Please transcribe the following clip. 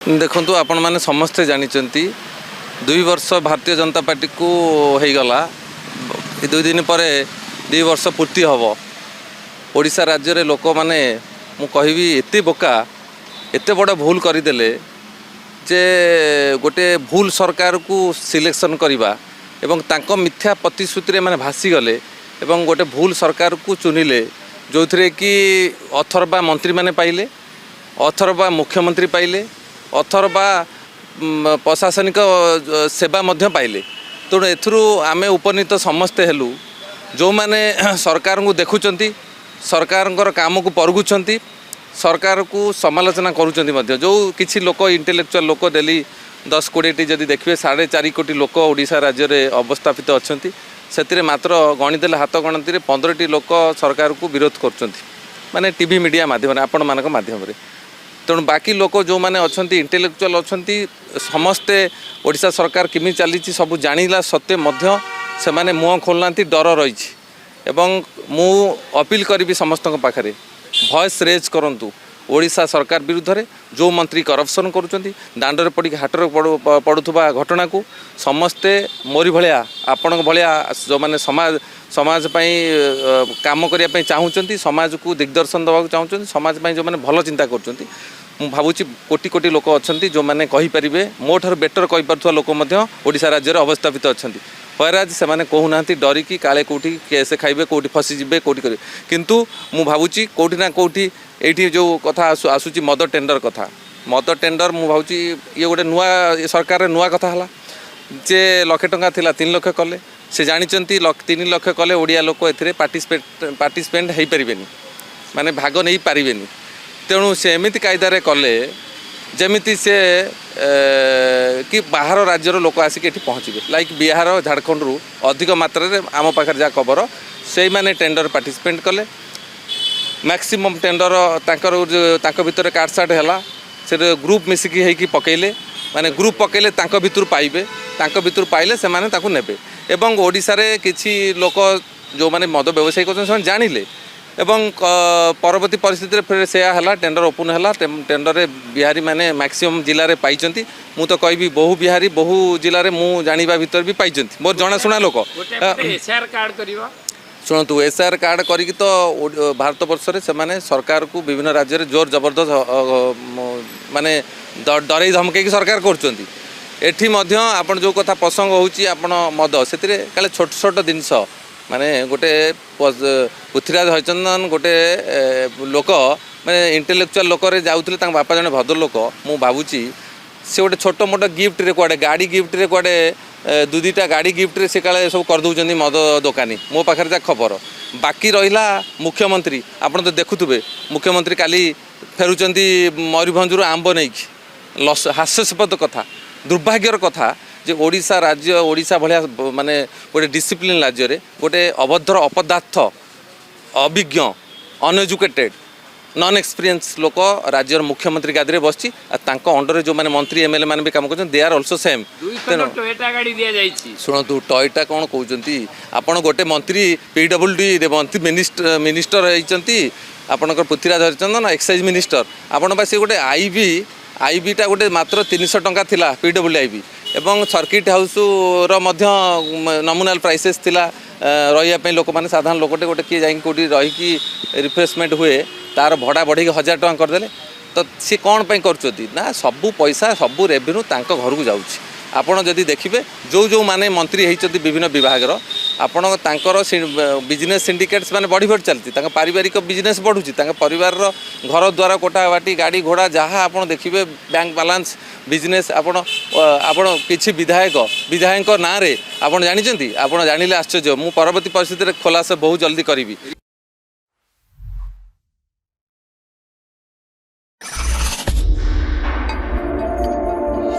देखु आपण मैंने समस्ते जानते 2 वर्ष भारतीय जनता पार्टी को हो गला 2 दिन पर 2 वर्ष पूर्ति हम ओडिशा राज्य रे लोक माने मु कहबी एते बोका एते बड़ा भूल करदेले जे गोटे भूल सरकार को सिलेक्शन करवा एवं तांको मिथ्या प्रतिश्रुति रे माने भासी गले एवं गोटे भूल सरकार को चुनिले जो थे कि अथर्वा मंत्री माने पाइले अथर्वा मुख्यमंत्री पाइले अथर्वा प्रशासनिक सेवा मध्य पाइले तेणु एथुरु आमे उपनीत समस्ते हेलु जो माने सरकार को देखुचंती सरकार काम को परगुचंती सरकार को समालोचना करुचंती मध्य जो किछि लोक इंटेलेक्चुअल लोक डेली 10-20 टी जदि देखिए 4.5 कोटी लोक ओडिशा राज्य रे अवस्थापित अछंती सेतिरे मात्र गणिदेले हाथ गणति 15 टी लोक सरकार को विरोध करचंती माने टीवी मीडिया माध्यम आपण मानक माध्यम रे तेणु बाकी लोक जो मैंने अच्छा इंटेलेक्चुअल अच्छा समस्ते ओडिशा सरकार किमी चली सब जानिला सत्वे मध्य से माने मुँह खोलना डर रही एवं मु अपील करी समस्त पाखे भॉइस रेज करंतु ओडिशा सरकार विरुद्ध रे जो मंत्री करप्शन करुँच दांडर पड़ी हाटर पड़ुवा घटना को समस्ते मोरी भाया आपण भाया जो मैंने समाज काम करने चाहूँगी समाज को दिग्दर्शन देवा चाहूँगी समाज जो मैंने भल चिंता कर भावुँ कोटी कोटी लोक अच्छा जो मैंने कहींपारे मो ठार बेटर कहींपुवा लोक ओडिशा राज्य में अवस्थापित अच्छा हराज से कहूना डरिकी काले कौटी केस खाइबे कौटी फसीजे कौटी करेंगे किंतु मु भावुँ कौटी ना कौटी ये जो कथा आसूची मद टेंडर कथा मद टेंडर मु भावुँ ये गोटे नुआ सरकार नुआ कथा है जे 1 लाख टंका थिला 3 लाख कले से जानते 3 लाख कले ओडिया लोक ए पार्टिसिपेंट हो पारे माने भाग नहीं पारे तेणु से एमती कायदारे कले जमिति से कि बाहर राज्यर लोक आसिक ये पहुँचे लाइक बिहार झारखंड रु अधिक मात्रा रे आम पाखे जहाँ खबर से मैंने टेंडर पार्टिसिपेंट कले मैक्सिमम टेंडर तांकर भितर कार्ड सार्ट है से ग्रुप मिसिकी होइकी पकेले माने ग्रुप पकेले तांको भितर पाइबे तांको भितर पाइले से माने ताकू नेबे एवं ओडिशा रे किछि लोक जो माने मद व्यवसायी करछन जानिले एवं परवर्ती परिस्थिति रे फिर से हला टेंडर ओपन हला टेंडर रे बिहारी माने मैक्सिमम जिला रे पाइचंती मु तो कहबी बहु बिहारी बहु जिला रे मु जानिबा भितर भी पाइचंती मोर जणा सुना लोक एसआर कार्ड करबा शुणु एसआर कार्ड करी तो भारत वर्ष रे से माने सरकार को विभिन्न राज्य रे जोर जबरदस्त माने डरई धमकई सरकार करचंती एठी मध्य आपण जो कथा प्रसंग होची आपण मद सेतिरे काले छोट छोट जिनस माने गोटे पृथ्वीराज हरिचंदन गोटे लोक माने इंटेलेक्चुअल लोक रे जाउतले तांग बापा जने भद्र लोक मु भाबुची से गोटे छोट मोट गिफ्ट रे कुआडे गाड़ी गिफ्ट रे कुआडे 2-2टा गाड़ी गिफ्ट रे से काले सब कर दउचंदी मद दुकानी मो पाखर जा खबर बाकी रहिला मुख्यमंत्री आपण तो देखुथुबे मुख्यमंत्री काली फेरुचंदी मयूरभंज आंब नहीं हास्यास्पद कथा दुर्भाग्यर कथा जे ओडिशा राज्य ओडिशा भाया माने गोटे डिसिप्लिन राज्य रे गोटे अभद्र अपदार्थ अभिज्ञ अनएजुकेटेड नॉन एक्सपीरियंस लोक राज्य मुख्यमंत्री गादी में बसची अंडर जो मैंने मंत्री एमएलए मैंने भी काम कर दे आर ऑल्सो सेम शुणु टयटा कौन कहते आपड़ गोटे मंत्री पीडब्ल्यूडी मंत्री मिनिस्टर होती आपंकर पृथ्वीराज हरिचंदन एक्साइज मिनिस्टर आपण से गोटे आईबीटा गोटे मात्र 300 टंका थिला पीडब्ल्यूआईबी एवं सर्किट हाउस नमुनाल प्राइसेस थिला रही लोक मैंने साधारण लोकटे गोटे किए जाकि कौटी रहीकि रिफ्रेशमेंट हुए तार भड़ा बढ़ी 1000 टंका करदे तो सी कौन पे ना सबू पैसा सबू रेवेन्यू तांको घर को जाऊँगी आपड़ जदि देखिए जो जो माने मंत्री होती विभिन्न विभागर आपण बिजनेस सिंडिकेट्स माने बढ़ी बढ़ी चलती पारिवारिक बिजनेस बढ़ुची परिवार घर द्वार कोटा बाटी गाड़ी घोड़ा जहाँ आप देखिए बैंक बालांस बिजनेस आपण किसी विधायक ना रे आप जानते आप जानिले आश्चर्य मु परवर्ती परिस्थिति खुलासा बहुत जल्दी करी।